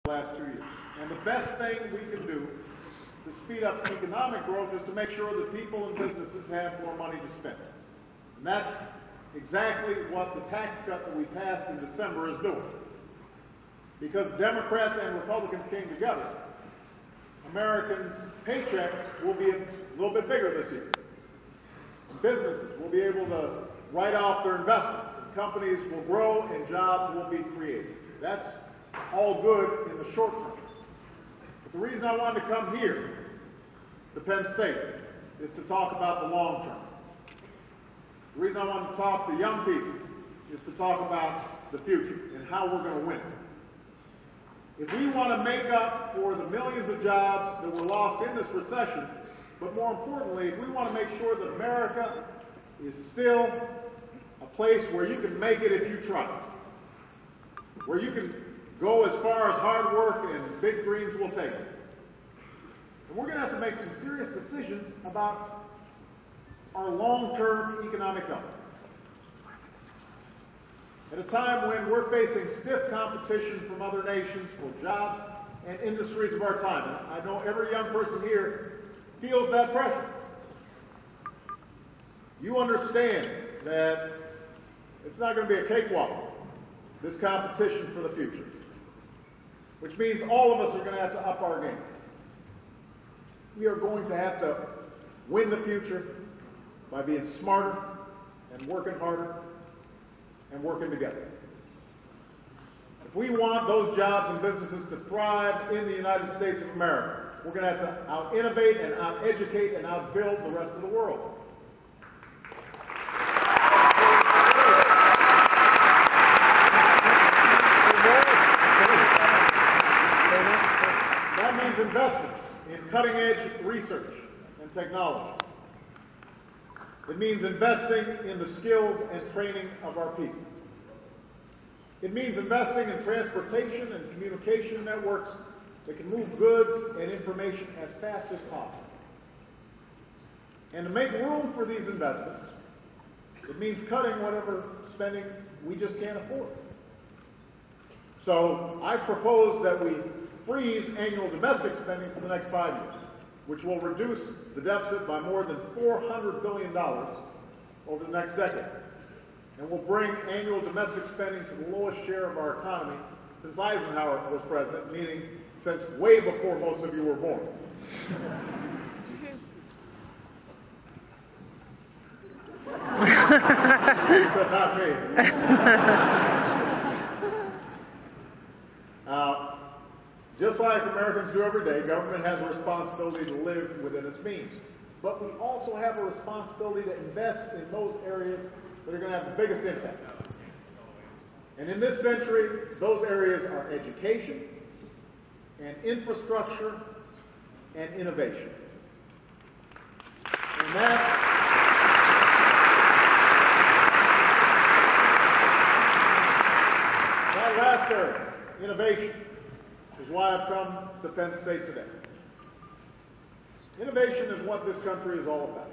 the last 2 years. And the best thing we can do to speed up economic growth is to make sure that people and businesses have more money to spend. And that's exactly what the tax cut that we passed in December is doing. Because Democrats and Republicans came together, Americans' paychecks will be a little bit bigger this year. And businesses will be able to write off their investments, and companies will grow and jobs will be created. That's all good in the short term. But the reason I wanted to come here to Penn State is to talk about the long term. The reason I wanted to talk to young people is to talk about the future and how we're going to win. If we want to make up for the millions of jobs that were lost in this recession, but more importantly, if we want to make sure that America is still a place where you can make it if you try, where you can go as far as hard work and big dreams will take you. And we're going to have to make some serious decisions about our long-term economic health. At a time when we're facing stiff competition from other nations for jobs and industries of our time, and I know every young person here feels that pressure. You understand that it's not going to be a cakewalk, this competition for the future, which means all of us are going to have to up our game. We are going to have to win the future by being smarter and working harder and working together. If we want those jobs and businesses to thrive in the United States of America, we're going to have to out-innovate and out-educate and out-build the rest of the world. That means investing in cutting-edge research and technology. It means investing in the skills and training of our people. It means investing in transportation and communication networks that can move goods and information as fast as possible. And to make room for these investments, it means cutting whatever spending we just can't afford. So I propose that we freeze annual domestic spending for the next 5 years, which will reduce the deficit by more than $400 billion over the next decade, and will bring annual domestic spending to the lowest share of our economy since Eisenhower was president, meaning since way before most of you were born. You said not me. Just like Americans do every day, government has a responsibility to live within its means. But we also have a responsibility to invest in those areas that are going to have the biggest impact. And in this century, those areas are education and infrastructure and innovation. And that last area, innovation, is why I've come to Penn State today. Innovation is what this country is all about.